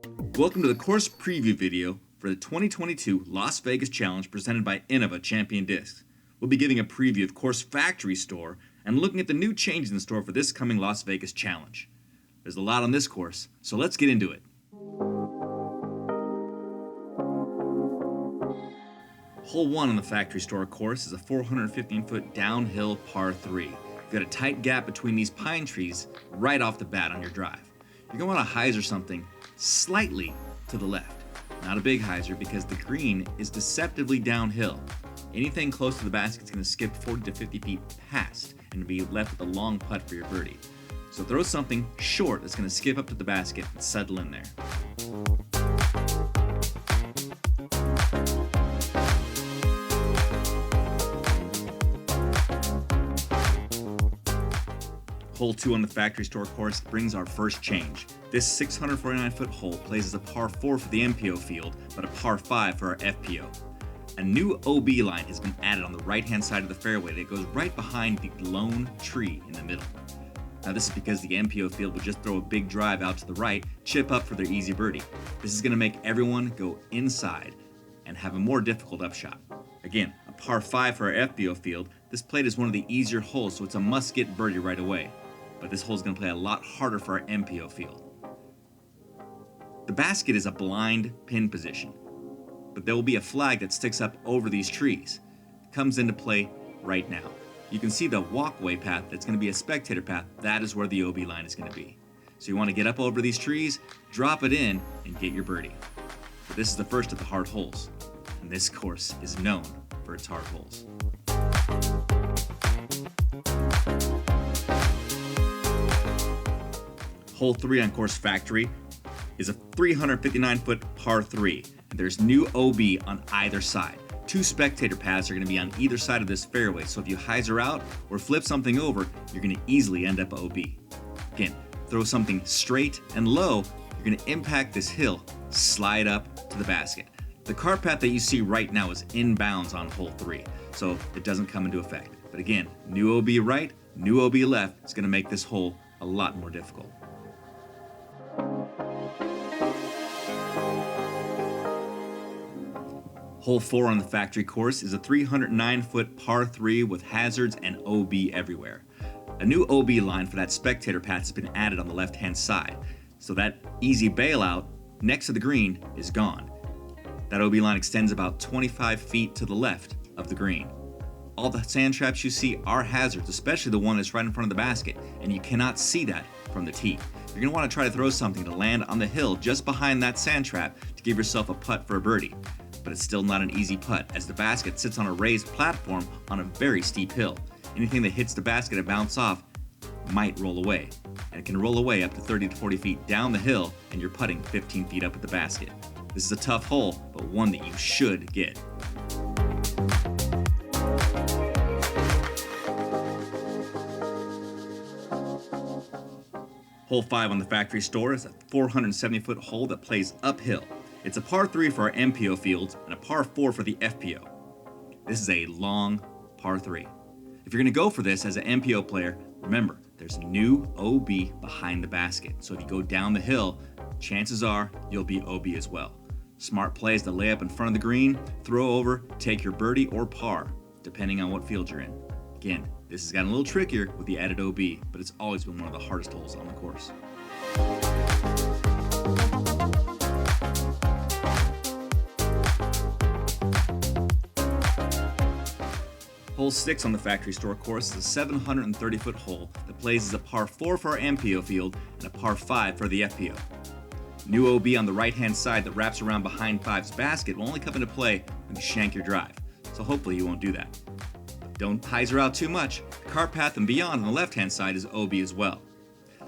Welcome to the course preview video for the 2022 Las Vegas Challenge presented by Innova Champion Discs. We'll be giving a preview of Course Factory Store and looking at the new changes in the store for this coming Las Vegas Challenge. There's a lot on this course, so let's get into it. Hole 1 on the Factory Store course is a 415-foot downhill par 3. You've got a tight gap between these pine trees right off the bat on your drive. You're going to want to hyzer something slightly to the left. Not a big hyzer because the green is deceptively downhill. Anything close to the basket is going to skip 40 to 50 feet past and be left with a long putt for your birdie. So throw something short that's going to skip up to the basket and settle in there. Hole 2 on the Factory Store course brings our first change. This 649-foot hole plays as a par 4 for the MPO field, but a par 5 for our FPO. A new OB line has been added on the right-hand side of the fairway that goes right behind the lone tree in the middle. Now this is because the MPO field would just throw a big drive out to the right, chip up for their easy birdie. This is going to make everyone go inside and have a more difficult upshot. Again, a par 5 for our FPO field, this played is one of the easier holes, so it's a must-get birdie right away. But this hole is going to play a lot harder for our MPO field. The basket is a blind pin position, but there will be a flag that sticks up over these trees. It comes into play right now. You can see the walkway path that's going to be a spectator path. That is where the OB line is going to be. So you want to get up over these trees, drop it in, and get your birdie. But this is the first of the hard holes, and this course is known for its hard holes. Hole 3 on Course Factory is a 359-foot par 3, and there's new OB on either side. 2 spectator paths are going to be on either side of this fairway, so if you hyzer out or flip something over, you're going to easily end up OB. Again, throw something straight and low, you're going to impact this hill, slide up to the basket. The cart path that you see right now is inbounds on hole 3, so it doesn't come into effect. But again, new OB right, new OB left is going to make this hole a lot more difficult. Hole 4 on the Factory course is a 309-foot par 3 with hazards and OB everywhere. A new OB line for that spectator path has been added on the left-hand side, so that easy bailout next to the green is gone. That OB line extends about 25 feet to the left of the green. All the sand traps you see are hazards, especially the one that's right in front of the basket, and you cannot see that from the tee. You're going to want to try to throw something to land on the hill just behind that sand trap to give yourself a putt for a birdie. But it's still not an easy putt as the basket sits on a raised platform on a very steep hill. Anything that hits the basket and bounce off might roll away, and it can roll away up to 30 to 40 feet down the hill and you're putting 15 feet up at the basket. This is a tough hole, but one that you should get. Hole 5 on the Factory Store is a 470-foot hole that plays uphill. It's a par 3 for our MPO fields and a par 4 for the FPO. This is a long par 3. If you're going to go for this as an MPO player, remember, there's new OB behind the basket. So if you go down the hill, chances are you'll be OB as well. Smart play is to lay up in front of the green, throw over, take your birdie or par, depending on what field you're in. Again, this has gotten a little trickier with the added OB, but it's always been one of the hardest holes on the course. Hole 6 on the Factory Store course is a 730-foot hole that plays as a par 4 for our MPO field and a par 5 for the FPO. New OB on the right-hand side that wraps around behind 5's basket will only come into play when you shank your drive, so hopefully you won't do that. But don't hyzer out too much. The cart path and beyond on the left-hand side is OB as well.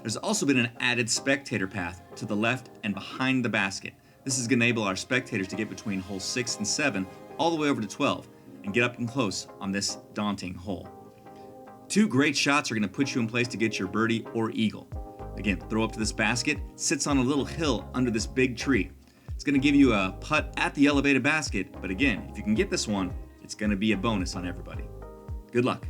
There's also been an added spectator path to the left and behind the basket. This is going to enable our spectators to get between holes 6 and 7 all the way over to 12. And get up and close on this daunting hole. 2 great shots are going to put you in place to get your birdie or eagle. Again, throw up to this basket, sits on a little hill under this big tree. It's going to give you a putt at the elevated basket, but again, if you can get this one, it's going to be a bonus on everybody. Good luck.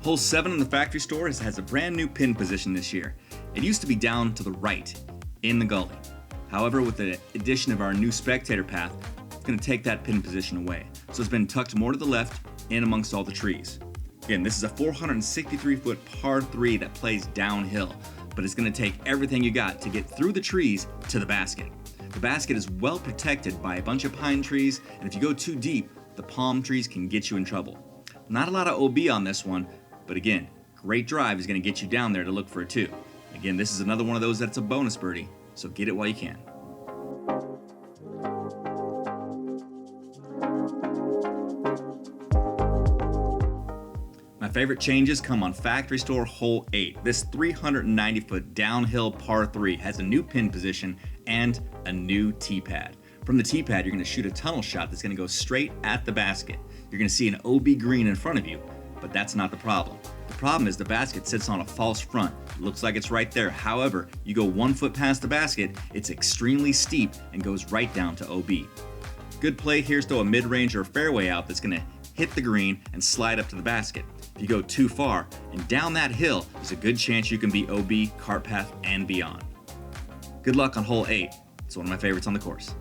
Hole 7 in the factory store has a brand new pin position this year. It used to be down to the right, in the gully. However, with the addition of our new spectator path, it's going to take that pin position away. So it's been tucked more to the left, in amongst all the trees. Again, this is a 463-foot par 3 that plays downhill, but it's going to take everything you got to get through the trees to the basket. The basket is well protected by a bunch of pine trees, and if you go too deep, the palm trees can get you in trouble. Not a lot of OB on this one, but again, great drive is going to get you down there to look for a 2. Again, this is another one of those that's a bonus birdie, so get it while you can. My favorite changes come on Factory Store Hole 8. This 390-foot downhill par 3 has a new pin position and a new tee pad. From the tee pad, you're going to shoot a tunnel shot that's going to go straight at the basket. You're going to see an OB green in front of you, but that's not the problem. The problem is the basket sits on a false front. It looks like it's right there. However, you go 1 foot past the basket, it's extremely steep and goes right down to OB. Good play here is throw a mid-range or fairway out that's going to hit the green and slide up to the basket. If you go too far and down that hill, there's a good chance you can be OB, cart path, and beyond. Good luck on hole 8. It's one of my favorites on the course.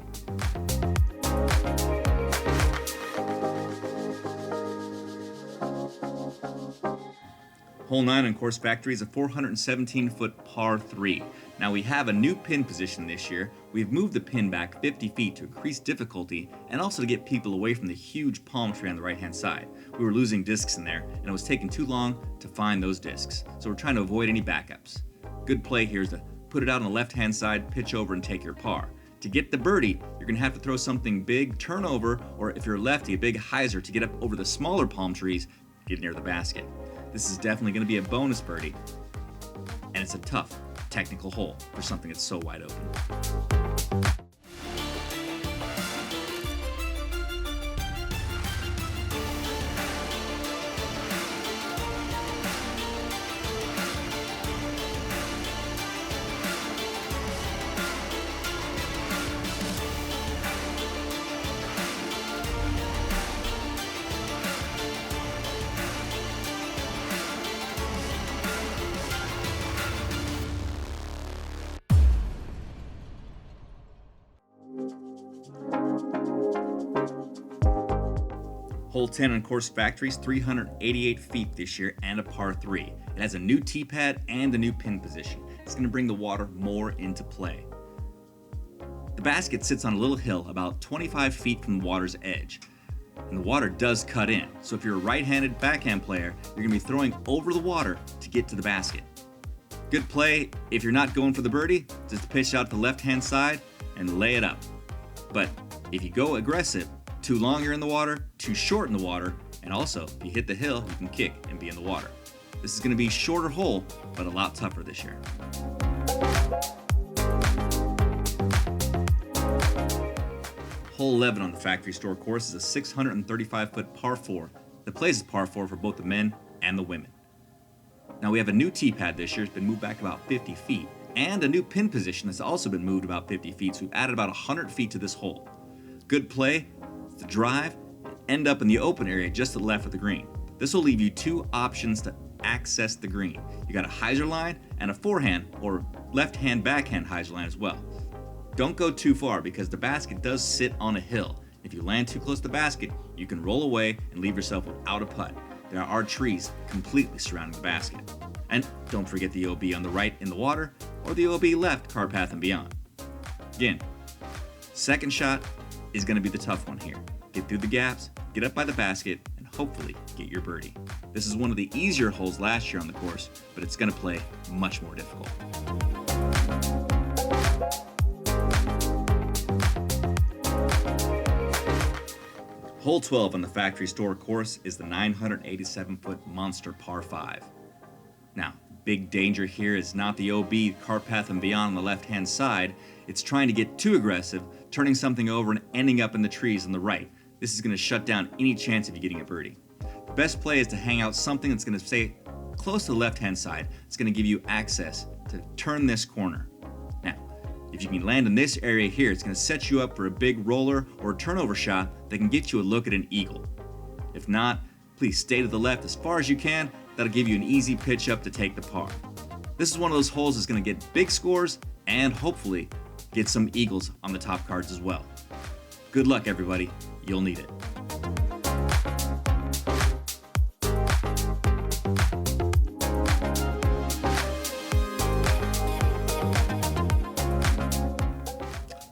Hole 9 on Course Factory is a 417-foot par 3. Now we have a new pin position this year. We've moved the pin back 50 feet to increase difficulty and also to get people away from the huge palm tree on the right-hand side. We were losing discs in there and it was taking too long to find those discs. So we're trying to avoid any backups. Good play here is to put it out on the left-hand side, pitch over and take your par. To get the birdie, you're going to have to throw something big, turn over, or if you're a lefty, a big hyzer to get up over the smaller palm trees, get near the basket. This is definitely going to be a bonus birdie, and it's a tough, technical hole for something that's so wide open. Hole 10 on Course Factory is 388 feet this year and a par 3. It has a new tee pad and a new pin position. It's going to bring the water more into play. The basket sits on a little hill about 25 feet from the water's edge. And the water does cut in, so if you're a right-handed backhand player, you're going to be throwing over the water to get to the basket. Good play if you're not going for the birdie, just pitch out the left-hand side and lay it up. But if you go aggressive, too long you're in the water, too short in the water, and also if you hit the hill, you can kick and be in the water. This is going to be a shorter hole, but a lot tougher this year. Hole 11 on the Factory Store course is a 635-foot par 4 that plays as par 4 for both the men and the women. Now we have a new tee pad this year. It's been moved back about 50 feet, and a new pin position that's also been moved about 50 feet, so we've added about 100 feet to this hole. Good play to drive and end up in the open area just to the left of the green. This will leave you 2 options to access the green. You got a hyzer line and a forehand or left-hand backhand hyzer line as well. Don't go too far because the basket does sit on a hill. If you land too close to the basket, you can roll away and leave yourself without a putt. There are trees completely surrounding the basket. And don't forget the OB on the right in the water or the OB left cart path and beyond. Again, second shot is going to be the tough one here. Get through the gaps, get up by the basket, and hopefully get your birdie. This is one of the easier holes last year on the course, but it's going to play much more difficult. Hole 12 on the Factory Store course is the 987-foot monster par 5. Now, big danger here is not the OB, cart path and beyond on the left-hand side. It's trying to get too aggressive, turning something over and ending up in the trees on the right. This is going to shut down any chance of you getting a birdie. The best play is to hang out something that's going to stay close to the left-hand side. It's going to give you access to turn this corner. Now, if you can land in this area here, it's going to set you up for a big roller or a turnover shot that can get you a look at an eagle. If not, please stay to the left as far as you can that'll give you an easy pitch up to take the par. This is one of those holes that's going to get big scores and hopefully get some eagles on the top cards as well. Good luck, everybody. You'll need it.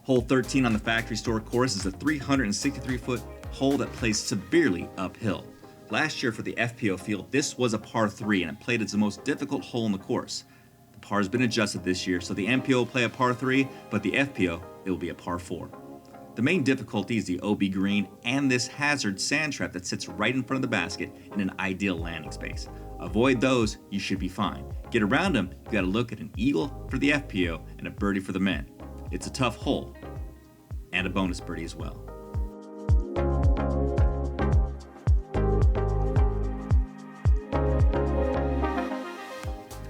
Hole 13 on the Factory Store course is a 363-foot hole that plays severely uphill. Last year for the FPO field, this was a par 3 and it played as the most difficult hole in the course. The par has been adjusted this year, so the MPO will play a par 3, but the FPO, it will be a par 4. The main difficulty is the OB green and this hazard sand trap that sits right in front of the basket in an ideal landing space. Avoid those, you should be fine. Get around them, you gotta look at an eagle for the FPO and a birdie for the men. It's a tough hole, and a bonus birdie as well.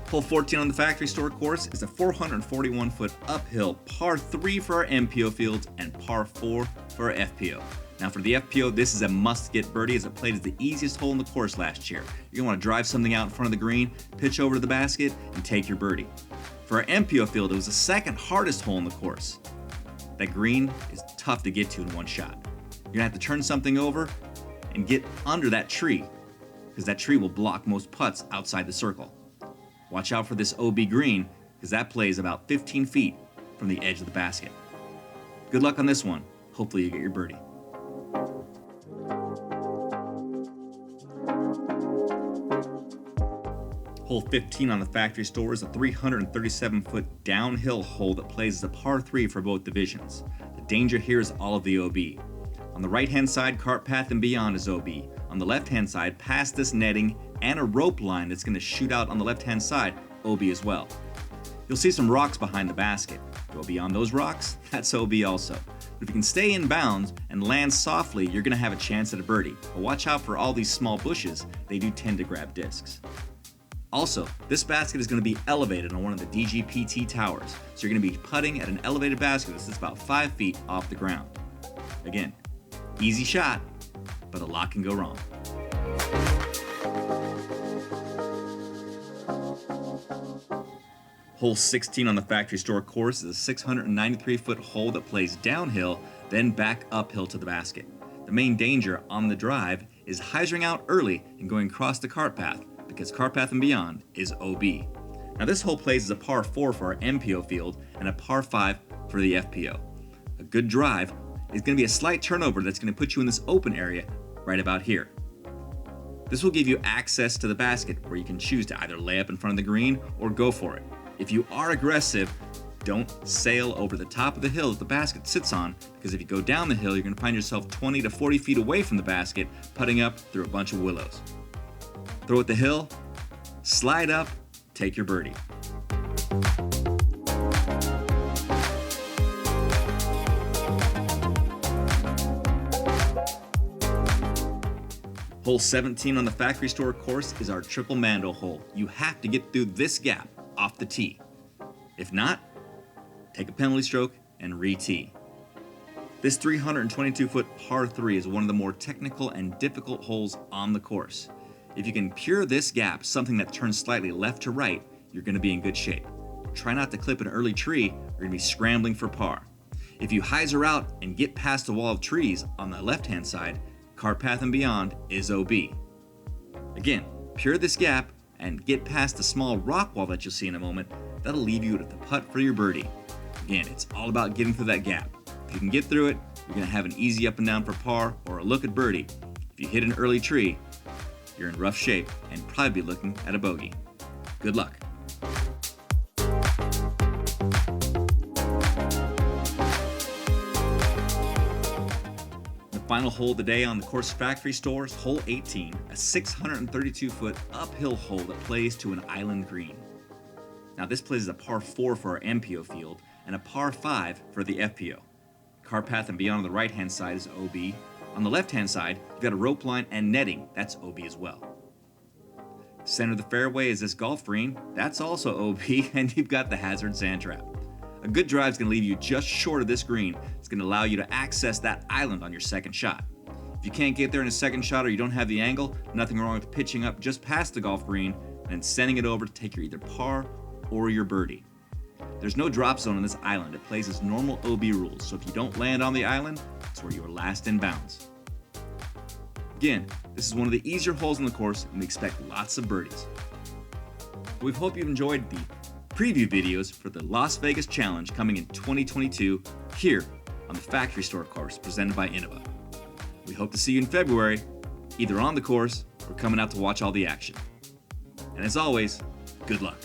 Hole 14 on the Factory Store course is a 441-foot uphill par 3 for our MPO fields and par 4 for our FPO. Now for the FPO, this is a must-get birdie as it played as the easiest hole in the course last year. You're going to want to drive something out in front of the green, pitch over to the basket, and take your birdie. For our MPO field, it was the second hardest hole in the course. That green is tough to get to in one shot. You're going to have to turn something over and get under that tree because that tree will block most putts outside the circle. Watch out for this OB green because that plays about 15 feet from the edge of the basket. Good luck on this one. Hopefully you get your birdie. Hole 15 on the Factory Store is a 337-foot downhill hole that plays as a par 3 for both divisions. The danger here is all of the OB. On the right-hand side, cart path and beyond is OB. On the left-hand side, past this netting and a rope line that's going to shoot out on the left-hand side, OB as well. You'll see some rocks behind the basket. Go beyond those rocks, that's OB also. But if you can stay in bounds and land softly, you're going to have a chance at a birdie. But watch out for all these small bushes. They do tend to grab discs. Also, this basket is going to be elevated on one of the DGPT towers, so you're going to be putting at an elevated basket that sits about 5 feet off the ground. Again, easy shot, but a lot can go wrong. Hole 16 on the Factory Store course is a 693-foot hole that plays downhill, then back uphill to the basket. The main danger on the drive is hyzering out early and going across the cart path, because cart path and beyond is OB. Now this hole plays as a par 4 for our MPO field and a par 5 for the FPO. A good drive is going to be a slight turnover that's going to put you in this open area right about here. This will give you access to the basket where you can choose to either lay up in front of the green or go for it. If you are aggressive, don't sail over the top of the hill that the basket sits on, because if you go down the hill, you're going to find yourself 20 to 40 feet away from the basket, putting up through a bunch of willows. Throw at the hill, slide up, take your birdie. Hole 17 on the Factory Store course is our triple Mando hole. You have to get through this gap off the tee. If not, take a penalty stroke and re-tee. This 322-foot par 3 is one of the more technical and difficult holes on the course. If you can pure this gap, something that turns slightly left to right, you're going to be in good shape. Try not to clip an early tree, or you're going to be scrambling for par. If you hyzer out and get past the wall of trees on the left-hand side, cart path and beyond is OB. Again, pure this gap and get past the small rock wall that you'll see in a moment. That'll leave you with the putt for your birdie. Again, it's all about getting through that gap. If you can get through it, you're going to have an easy up and down for par or a look at birdie. If you hit an early tree, you're in rough shape and probably be looking at a bogey. Good luck. The final hole of the day on the course Factory Store is hole 18, a 632-foot uphill hole that plays to an island green. Now this plays as a par 4 for our MPO field and a par 5 for the FPO. Cart path and beyond on the right-hand side is OB. On the left-hand side, you've got a rope line and netting. That's OB as well. Center of the fairway is this golf green. That's also OB, and you've got the hazard sand trap. A good drive is going to leave you just short of this green. It's going to allow you to access that island on your second shot. If you can't get there in a second shot or you don't have the angle, nothing wrong with pitching up just past the golf green and sending it over to take your either par or your birdie. There's no drop zone on this island. It plays as normal OB rules, so if you don't land on the island, it's where you are last in bounds. Again, this is one of the easier holes on the course, and we expect lots of birdies. We hope you've enjoyed the preview videos for the Las Vegas Challenge coming in 2022 here on the Factory Store course presented by Innova. We hope to see you in February, either on the course or coming out to watch all the action. And as always, good luck.